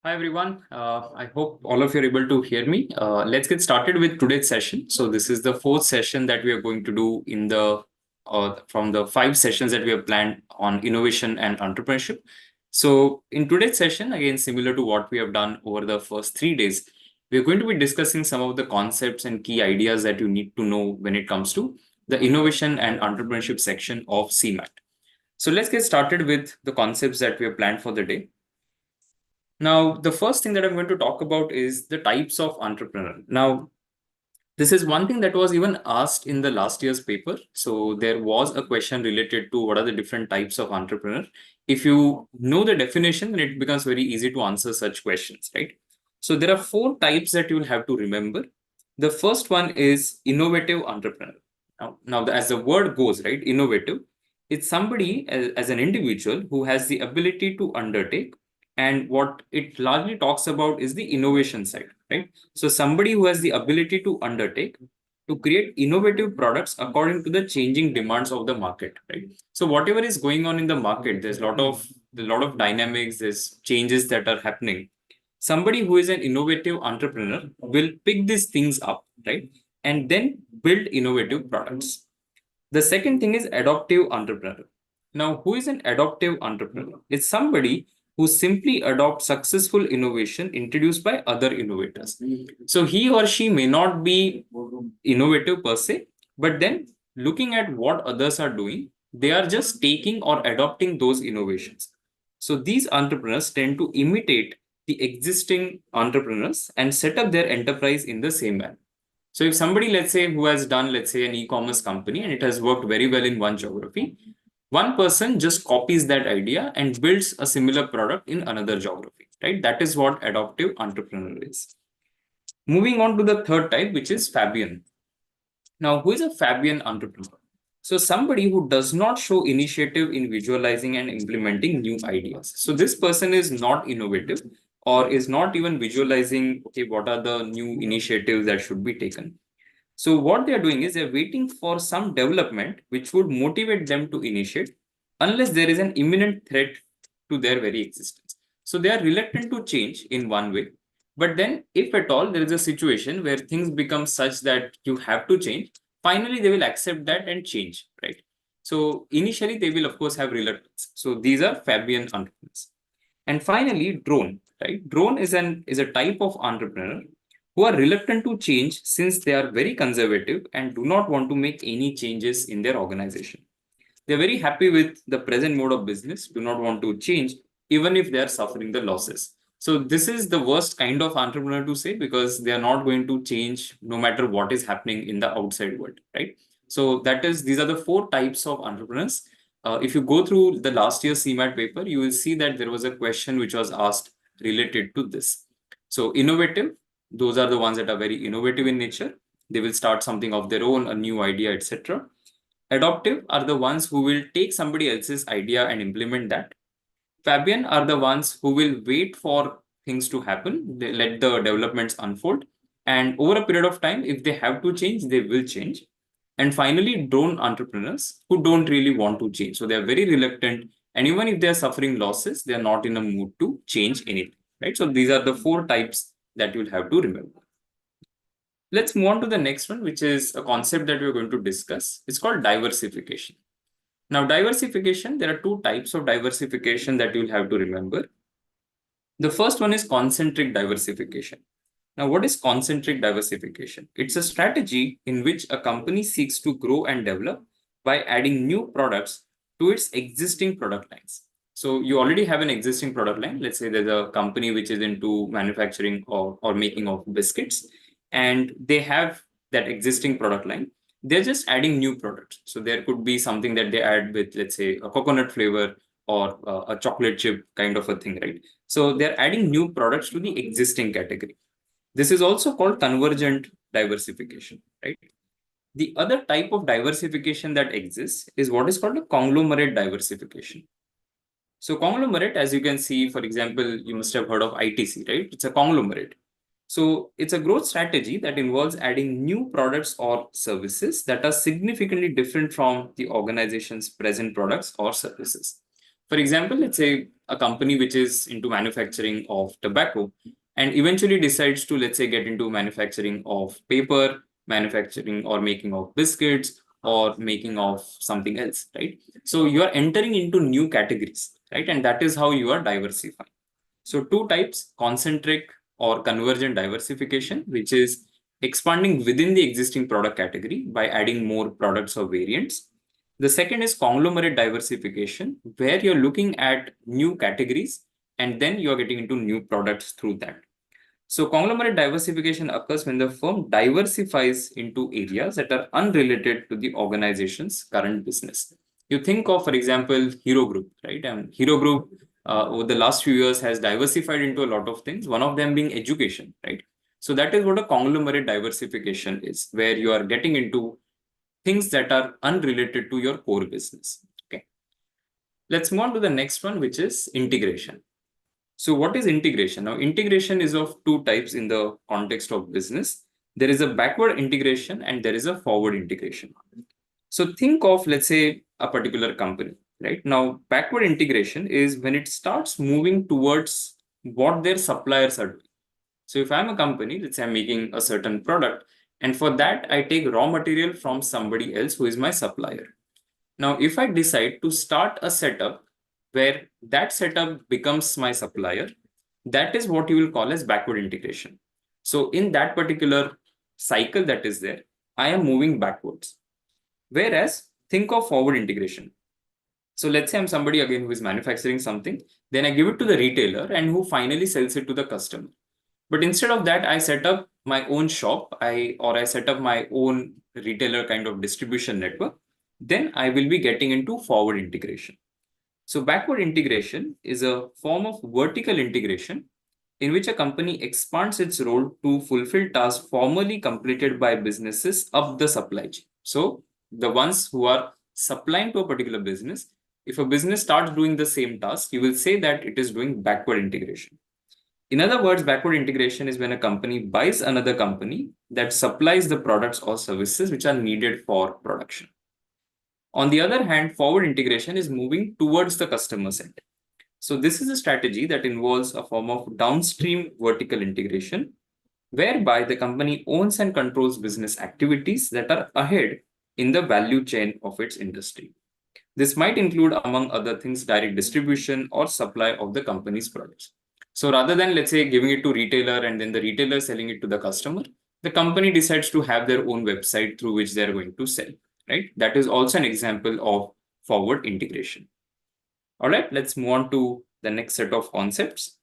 Hi everyone. I hope all of you are able to hear me. Let's get started with today's session. So this is the fourth session that we are going to do in the from the 5 sessions that we have planned on innovation and entrepreneurship. So in today's session, again similar to what we have done over the first 3 days, we are going to be discussing some of the concepts and key ideas that you need to know when it comes to the innovation and entrepreneurship section of CMAT. So let's get started with the concepts that we have planned for the day. Now, the first thing that I'm going to talk about is the types of entrepreneur. Now, this is one thing that was even asked in the last year's paper. So there was a question related to what are the different types of entrepreneur. If you know the definition, then it becomes very easy to answer such questions, right? So there are 4 types that you will have to remember. The first one is innovative entrepreneur. Now as the word goes, right, innovative, it's somebody as an individual who has the ability to undertake, and what it largely talks about is the innovation side, right? So somebody who has the ability to undertake to create innovative products according to the changing demands of the market, right? So whatever is going on in the market, there's a lot of dynamics, there's changes that are happening. Somebody who is an innovative entrepreneur will pick these things up, right? And then build innovative products. The second thing is adoptive entrepreneur. Now, who is an adoptive entrepreneur? It's somebody who simply adopts successful innovation introduced by other innovators. So he or she may not be innovative per se, but then looking at what others are doing, they are just taking or adopting those innovations. So these entrepreneurs tend to imitate the existing entrepreneurs and set up their enterprise in the same manner. So if somebody, let's say, who has done, let's say, an e-commerce company and it has worked very well in one geography, one person just copies that idea and builds a similar product in another geography, right? That is what adoptive entrepreneur is. Moving on to the third type, which is Fabian. Now, who is a Fabian entrepreneur? So somebody who does not show initiative in visualizing and implementing new ideas. So this person is not innovative or is not even visualizing, okay, what are the new initiatives that should be taken. So what they're doing is they're waiting for some development which would motivate them to initiate unless there is an imminent threat to their very existence. So they are reluctant to change in one way. But then if at all there is a situation where things become such that you have to change, finally they will accept that and change, right? So initially they will of course have reluctance. So these are Fabian entrepreneurs. And finally, drone, right? Drone is a type of entrepreneur who are reluctant to change since they are very conservative and do not want to make any changes in their organization. They're very happy with the present mode of business, do not want to change, even if they are suffering the losses. So this is the worst kind of entrepreneur to say because they are not going to change no matter what is happening in the outside world, right? So these are the 4 types of entrepreneurs. If you go through the last year's CMAT paper, you will see that there was a question which was asked related to this. So innovative, those are the ones that are very innovative in nature. They will start something of their own, a new idea, etc. Adoptive are the ones who will take somebody else's idea and implement that. Fabian are the ones who will wait for things to happen. They let the developments unfold. And over a period of time, if they have to change, they will change. And finally, drone entrepreneurs who don't really want to change. So they're very reluctant. And even if they're suffering losses, they're not in a mood to change anything. Right. So these are the 4 types that you'll have to remember. Let's move on to the next one, which is a concept that we're going to discuss. It's called diversification. Now, diversification, there are 2 types of diversification that you'll have to remember. The first one is concentric diversification. Now, what is concentric diversification? It's a strategy in which a company seeks to grow and develop by adding new products to its existing product lines. So you already have an existing product line. Let's say there's a company which is into manufacturing or making of biscuits, and they have that existing product line. They're just adding new products. So there could be something that they add with, let's say, a coconut flavor or a chocolate chip kind of a thing, right? So they're adding new products to the existing category. This is also called convergent diversification, right? The other type of diversification that exists is what is called a conglomerate diversification. So conglomerate, as you can see, for example, you must have heard of ITC, right? It's a conglomerate. So it's a growth strategy that involves adding new products or services that are significantly different from the organization's present products or services. For example, let's say a company which is into manufacturing of tobacco and eventually decides to, let's say, get into manufacturing of paper, manufacturing or making of biscuits or making of something else, right? So you are entering into new categories, right? And that is how you are diversifying. So two types, concentric or convergent diversification, which is expanding within the existing product category by adding more products or variants. The second is conglomerate diversification, where you're looking at new categories and then you're getting into new products through that. So conglomerate diversification occurs when the firm diversifies into areas that are unrelated to the organization's current business. You think of, for example, Hero Group, right? And Hero Group over the last few years has diversified into a lot of things, one of them being education, right? So that is what a conglomerate diversification is, where you are getting into things that are unrelated to your core business. Okay. Let's move on to the next one, which is integration. So what is integration? Now, integration is of two types in the context of business. There is a backward integration and there is a forward integration. So think of, let's say, a particular company, right? Now, backward integration is when it starts moving towards what their suppliers are doing. So if I'm a company, let's say I'm making a certain product, and for that, I take raw material from somebody else who is my supplier. Now, if I decide to start a setup where that setup becomes my supplier, that is what you will call as backward integration. So in that particular cycle that is there, I am moving backwards. Whereas think of forward integration. So let's say I'm somebody again who is manufacturing something, then I give it to the retailer and who finally sells it to the customer. But instead of that, I set up my own shop, I set up my own retailer kind of distribution network. Then I will be getting into forward integration. So backward integration is a form of vertical integration in which a company expands its role to fulfill tasks formerly completed by businesses up the supply chain. So the ones who are supplying to a particular business, if a business starts doing the same task, you will say that it is doing backward integration. In other words, backward integration is when a company buys another company that supplies the products or services which are needed for production. On the other hand, forward integration is moving towards the customer set. So this is a strategy that involves a form of downstream vertical integration, whereby the company owns and controls business activities that are ahead in the value chain of its industry. This might include, among other things, direct distribution or supply of the company's products. So rather than, let's say, giving it to retailer and then the retailer selling it to the customer, the company decides to have their own website through which they're going to sell, right? That is also an example of forward integration. All right, let's move on to the next set of concepts.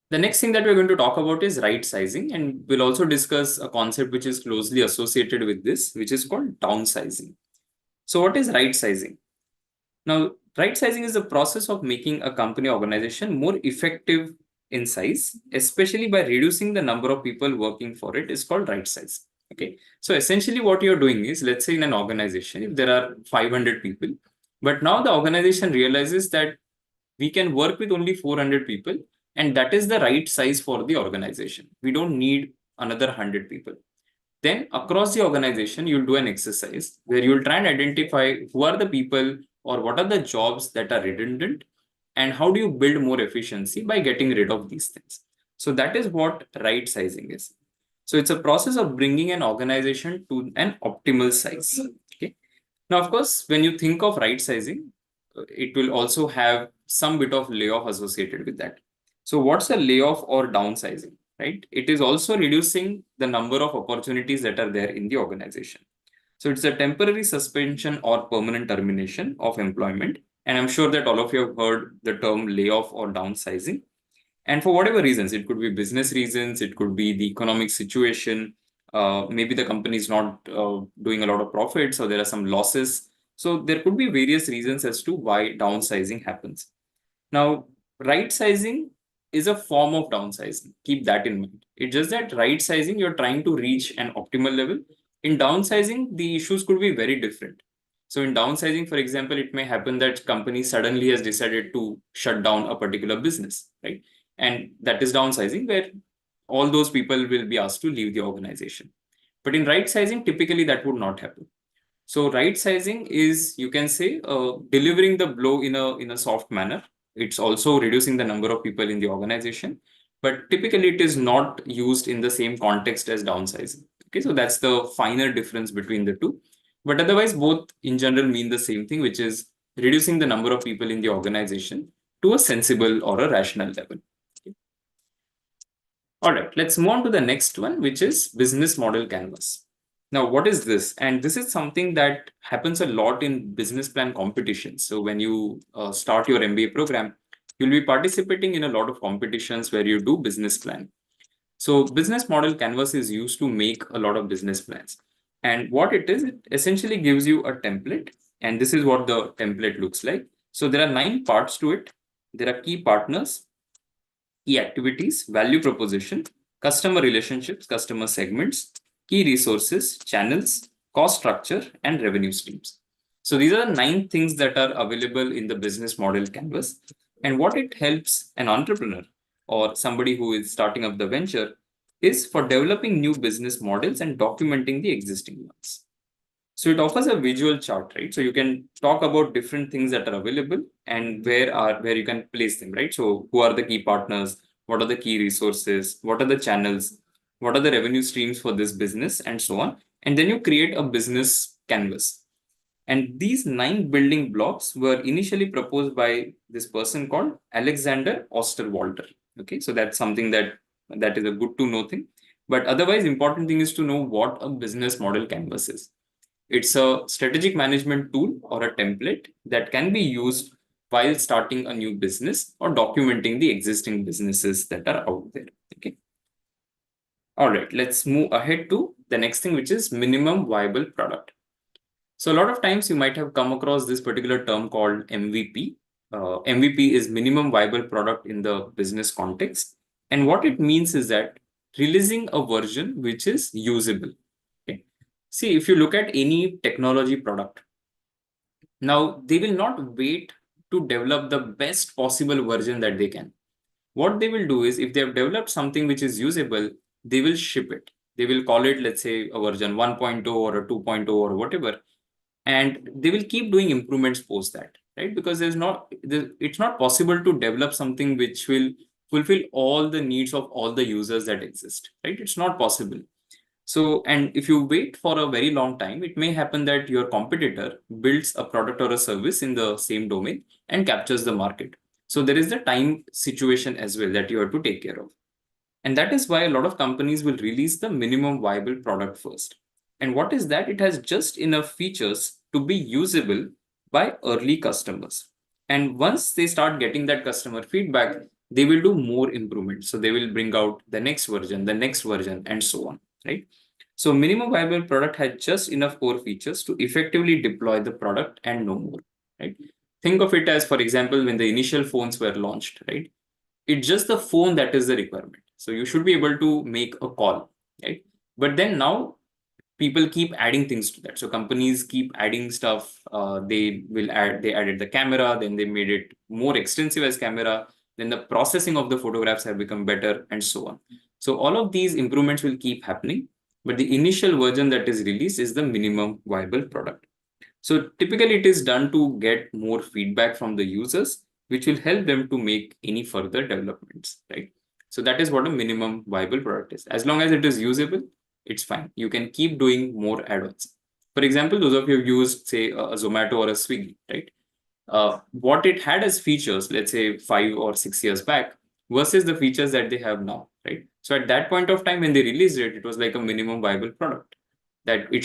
The next thing that we're going to talk about is right sizing, and we'll also discuss a concept which is closely associated with this, which is called downsizing. So what is right sizing? Now, right sizing is the process of making a company organization more effective in size, especially by reducing the number of people working for it, is called right size. Okay. So essentially what you're doing is, let's say in an organization, if there are 500 people, but now the organization realizes that we can work with only 400 people, and that is the right size for the organization. We don't need another 100 people. Then across the organization, you'll do an exercise where you'll try and identify who are the people or what are the jobs that are redundant and how do you build more efficiency by getting rid of these things. So that is what right sizing is. So it's a process of bringing an organization to an optimal size. Okay. Now, of course, when you think of right sizing, it will also have some bit of layoff associated with that. So what's a layoff or downsizing, right? It is also reducing the number of opportunities that are there in the organization. So it's a temporary suspension or permanent termination of employment. And I'm sure that all of you have heard the term layoff or downsizing. And for whatever reasons, it could be business reasons, it could be the economic situation, maybe the company is not doing a lot of profits or there are some losses. So there could be various reasons as to why downsizing happens. Now, right sizing is a form of downsizing. Keep that in mind. It's just that right sizing, you're trying to reach an optimal level. In downsizing, the issues could be very different. So in downsizing, for example, it may happen that company suddenly has decided to shut down a particular business, right? And that is downsizing, where all those people will be asked to leave the organization. But in right sizing, typically that would not happen. So right sizing is, you can say, delivering the blow in a soft manner. It's also reducing the number of people in the organization, but typically it is not used in the same context as downsizing. Okay, so that's the finer difference between the two. But otherwise, both in general mean the same thing, which is reducing the number of people in the organization to a sensible or a rational level. Okay. All right, let's move on to the next one, which is business model canvas. Now, what is this? And this is something that happens a lot in business plan competitions. So when you start your MBA program, you'll be participating in a lot of competitions where you do business plan. So business model canvas is used to make a lot of business plans. And what it is, it essentially gives you a template. And this is what the template looks like. So there are 9 parts to it. There are key partners, key activities, value proposition, customer relationships, customer segments, key resources, channels, cost structure, and revenue streams. So these are the 9 things that are available in the business model canvas. And what it helps an entrepreneur or somebody who is starting up the venture is for developing new business models and documenting the existing ones. So it offers a visual chart, right? So you can talk about different things that are available and where you can place them, right? So who are the key partners? What are the key resources? What are the channels? What are the revenue streams for this business, and so on? And then you create a business canvas. And these 9 building blocks were initially proposed by this person called Alexander Osterwalder. Okay, so that's something that is a good to know thing. But otherwise, important thing is to know what a business model canvas is. It's a strategic management tool or a template that can be used while starting a new business or documenting the existing businesses that are out there. Okay. All right, let's move ahead to the next thing, which is minimum viable product. So a lot of times you might have come across this particular term called MVP. MVP is minimum viable product in the business context. And what it means is that releasing a version which is usable. Okay. See, if you look at any technology product, now they will not wait to develop the best possible version that they can. What they will do is, if they have developed something which is usable, they will ship it. They will call it, let's say, a version 1.0 or a 2.0 or whatever, and they will keep doing improvements post that, right? Because it's not possible to develop something which will fulfill all the needs of all the users that exist, right? It's not possible. So, and if you wait for a very long time, it may happen that your competitor builds a product or a service in the same domain and captures the market. So there is the time situation as well that you have to take care of. And that is why a lot of companies will release the minimum viable product first. And what is that? It has just enough features to be usable by early customers. And once they start getting that customer feedback, they will do more improvements. So they will bring out the next version, and so on, right? So minimum viable product has just enough core features to effectively deploy the product and no more, right? Think of it as, for example, when the initial phones were launched, right? It's just the phone that is the requirement. So you should be able to make a call, right? But then now people keep adding things to that. So companies keep adding stuff. They added the camera, then they made it more extensive as camera. Then the processing of the photographs have become better, and so on. So all of these improvements will keep happening. But the initial version that is released is the minimum viable product. So typically it is done to get more feedback from the users, which will help them to make any further developments, right? So that is what a minimum viable product is. As long as it is usable, it's fine. You can keep doing more add-ons. For example, those of you who used, say, a Zomato or a Swiggy, right? What it had as features, let's say 5 or 6 years back, versus the features that they have now, right? So at that point of time, when they released it, it was like a minimum viable product, that you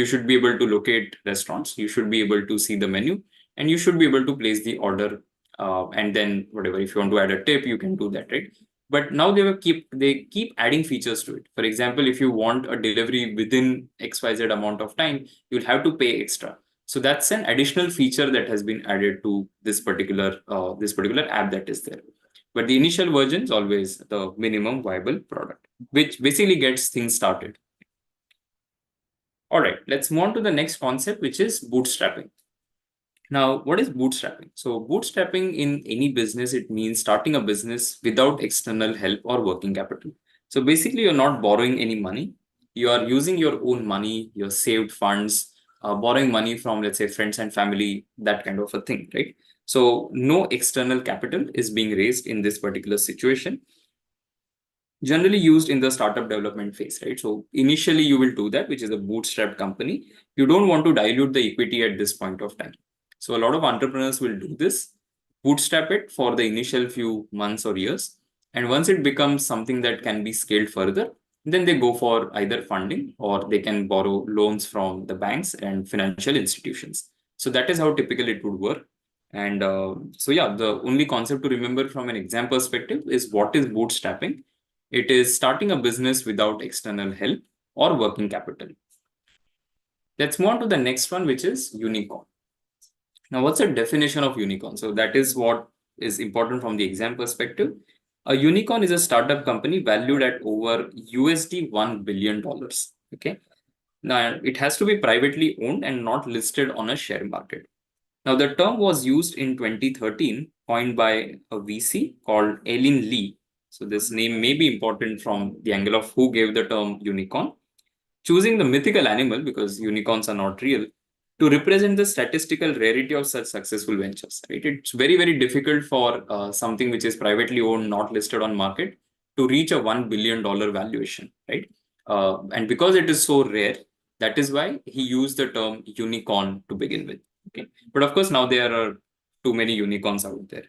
should be able to locate restaurants, you should be able to see the menu, and you should be able to place the order, and then whatever, if you want to add a tip, you can do that, right? But now they keep adding features to it. For example, if you want a delivery within XYZ amount of time, you'll have to pay extra. So that's an additional feature that has been added to this particular app that is there. But the initial version is always the minimum viable product, which basically gets things started. All right, let's move on to the next concept, which is bootstrapping. Now, what is bootstrapping? So bootstrapping in any business, it means starting a business without external help or working capital. So basically, you're not borrowing any money. You are using your own money, your saved funds, borrowing money from, let's say, friends and family, that kind of a thing, right? So no external capital is being raised in this particular situation, generally used in the startup development phase, right? So initially you will do that, which is a bootstrap company. You don't want to dilute the equity at this point of time. So a lot of entrepreneurs will do this, bootstrap it for the initial few months or years. And once it becomes something that can be scaled further, then they go for either funding or they can borrow loans from the banks and financial institutions. So that is how typically it would work. And so, yeah, the only concept to remember from an exam perspective is what is bootstrapping. It is starting a business without external help or working capital. Let's move on to the next one, which is unicorn. Now, what's the definition of unicorn? So that is what is important from the exam perspective. A unicorn is a startup company valued at over USD $1 billion. Okay. Now, it has to be privately owned and not listed on a share market. Now, the term was used in 2013, coined by a VC called Eileen Lee. So this name may be important from the angle of who gave the term unicorn, choosing the mythical animal, because unicorns are not real, to represent the statistical rarity of such successful ventures. Right? It's very, very difficult for something which is privately owned, not listed on market, to reach a $1 billion valuation. Right? And because it is so rare, that is why he used the term unicorn to begin with. Okay. But of course, now there are too many unicorns out there.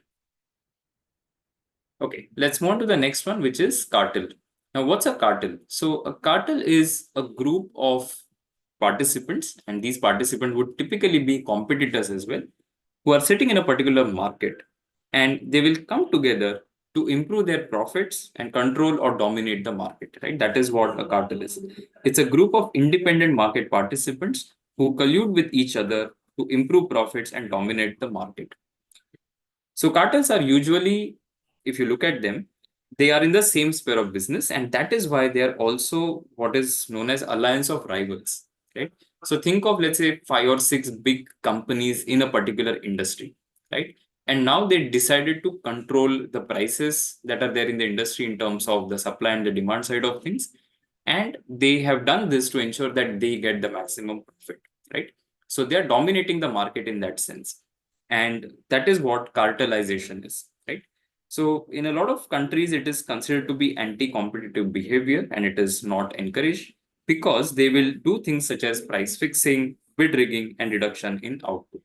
Okay, let's move on to the next one, which is cartel. Now, what's a cartel? So a cartel is a group of participants, and these participants would typically be competitors as well, who are sitting in a particular market, and they will come together to improve their profits and control or dominate the market, right? That is what a cartel is. It's a group of independent market participants who collude with each other to improve profits and dominate the market. So cartels are usually, if you look at them, they are in the same sphere of business, and that is why they are also what is known as alliance of rivals, right? So think of, let's say, 5 or 6 big companies in a particular industry, right? And now they decided to control the prices that are there in the industry in terms of the supply and the demand side of things. And they have done this to ensure that they get the maximum profit, right? So they are dominating the market in that sense. And that is what cartelization is, right? So in a lot of countries, it is considered to be anti-competitive behavior and it is not encouraged because they will do things such as price fixing, bid rigging, and reduction in output.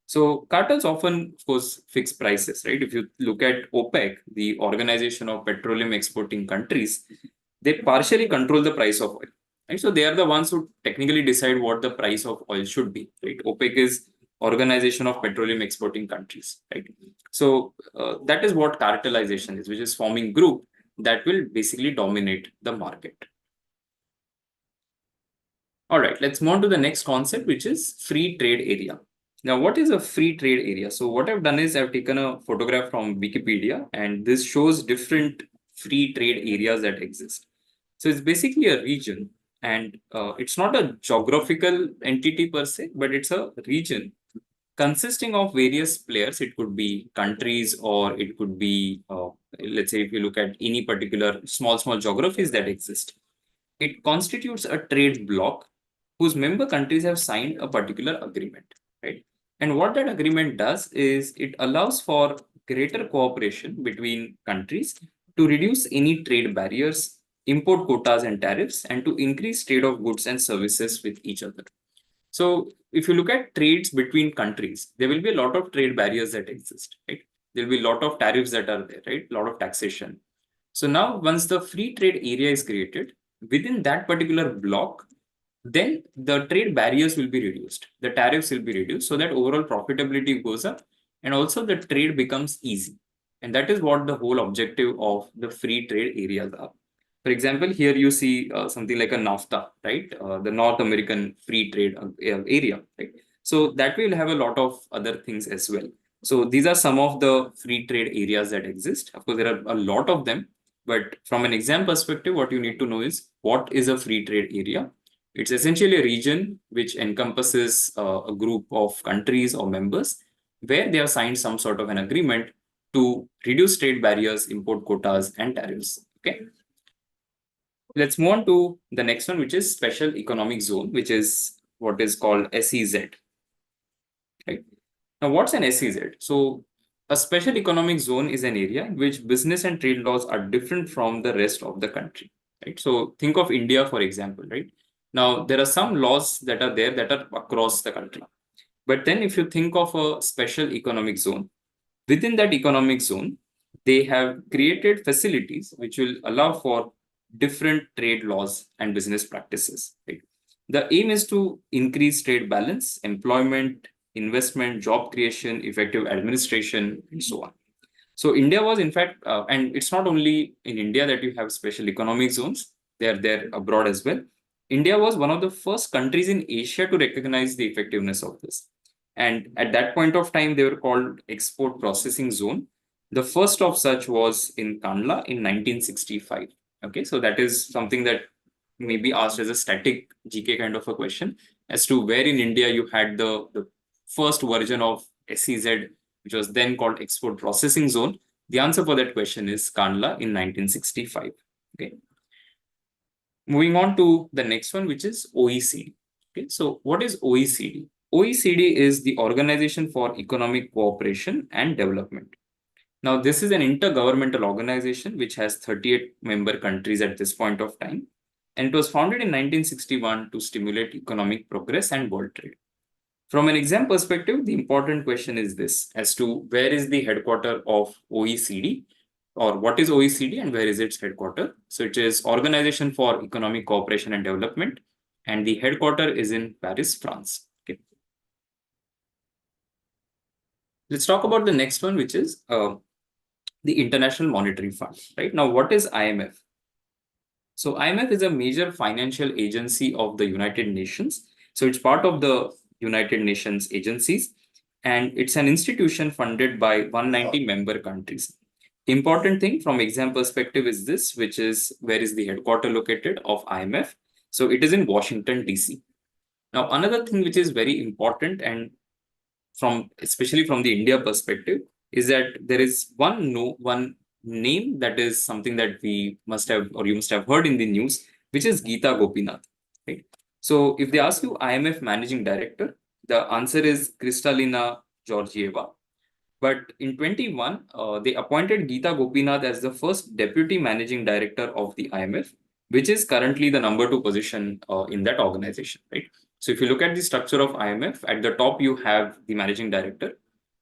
So cartels often, of course, fix prices, right? If you look at OPEC, the Organization of Petroleum Exporting Countries, they partially control the price of oil. Right? So they are the ones who technically decide what the price of oil should be. Right? OPEC is Organization of Petroleum Exporting Countries. Right? So that is what cartelization is, which is forming group that will basically dominate the market. All right, let's move on to the next concept, which is free trade area. Now, what is a free trade area? So what I've done is I've taken a photograph from Wikipedia, and this shows different free trade areas that exist. So it's basically a region, and it's not a geographical entity per se, but it's a region consisting of various players. It could be countries, or it could be, let's say, if you look at any particular small geographies that exist. It constitutes a trade bloc whose member countries have signed a particular agreement, right? And what that agreement does is it allows for greater cooperation between countries to reduce any trade barriers, import quotas and tariffs, and to increase trade of goods and services with each other. So if you look at trades between countries, there will be a lot of trade barriers that exist, right? There will be a lot of tariffs that are there, right? A lot of taxation. So now once the free trade area is created, within that particular block, then the trade barriers will be reduced, the tariffs will be reduced, so that overall profitability goes up and also the trade becomes easy. And that is what the whole objective of the free trade areas are. For example, here you see something like a NAFTA, right? The North American Free Trade area, right? So that will have a lot of other things as well. So these are some of the free trade areas that exist. Of course, there are a lot of them, but from an exam perspective, what you need to know is what is a free trade area. It's essentially a region which encompasses a group of countries or members where they have signed some sort of an agreement to reduce trade barriers, import quotas, and tariffs. Okay. Let's move on to the next one, which is special economic zone, which is what is called SEZ. Right? Now, what's an SEZ? So, a special economic zone is an area in which business and trade laws are different from the rest of the country. Right? So, think of India, for example. Right? Now, there are some laws that are there that are across the country. But then, if you think of a special economic zone, within that economic zone, they have created facilities which will allow for different trade laws and business practices. Right? The aim is to increase trade balance, employment, investment, job creation, effective administration, and so on. So India was, in fact, and it's not only in India that you have special economic zones; they are there abroad as well. India was one of the first countries in Asia to recognize the effectiveness of this. And at that point of time, they were called export processing zone. The first of such was in Kandla in 1965. Okay, so that is something that may be asked as a static GK kind of a question as to where in India you had the first version of SEZ, which was then called export processing zone. The answer for that question is Kandla in 1965. Okay. Moving on to the next one, which is OECD. Okay, so what is OECD? OECD is the Organization for Economic Cooperation and Development. Now, this is an intergovernmental organization which has 38 member countries at this point of time. And it was founded in 1961 to stimulate economic progress and world trade. From an exam perspective, the important question is this as to where is the headquarter of OECD, or what is OECD and where is its headquarter? So it is Organization for Economic Cooperation and Development, and the headquarter is in Paris, France. Okay. Let's talk about the next one, which is the International Monetary Fund. Right now, what is IMF? So IMF is a major financial agency of the United Nations. So it's part of the United Nations agencies, and it's an institution funded by 190 member countries. Important thing from exam perspective is this, which is where is the headquarter located of IMF? So it is in Washington, DC. Now, another thing which is very important, and especially from the India perspective, is that there is one name that is something that we must have, or you must have heard in the news, which is Geeta Gopinath. Right? So if they ask you IMF Managing Director, the answer is Kristalina Georgieva. But in 21, they appointed Geeta Gopinath as the first Deputy Managing Director of the IMF, which is currently the number 2 position in that organization. Right? So if you look at the structure of IMF, at the top you have the Managing Director.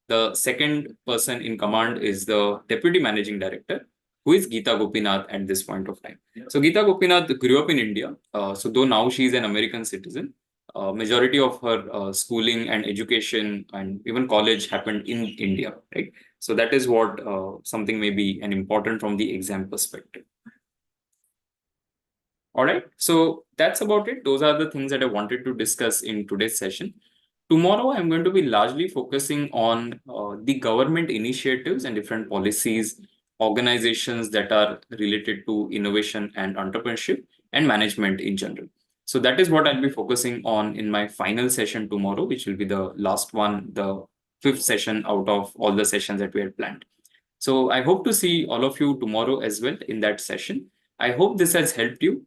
The second person in command is the Deputy Managing Director, who is Geeta Gopinath at this point of time. So Geeta Gopinath grew up in India. So though now she is an American citizen, majority of her schooling and education and even college happened in India, right? So that is what something may be an important from the exam perspective. All right, so that's about it. Those are the things that I wanted to discuss in today's session. Tomorrow, I'm going to be largely focusing on the government initiatives and different policies, organizations that are related to innovation and entrepreneurship and management in general. So that is what I'll be focusing on in my final session tomorrow, which will be the last one, the 5th session out of all the sessions that we had planned. So I hope to see all of you tomorrow as well in that session. I hope this has helped you.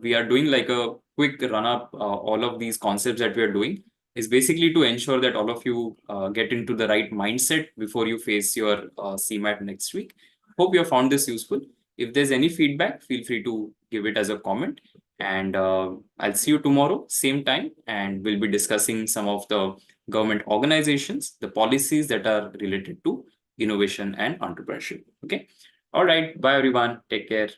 We are doing like a quick run up, all of these concepts that we are doing is basically to ensure that all of you get into the right mindset before you face your CMAT next week. Hope you have found this useful. If there's any feedback, feel free to give it as a comment. And I'll see you tomorrow, same time, and we'll be discussing some of the government organizations, the policies that are related to innovation and entrepreneurship. Okay. All right. Bye, everyone. Take care.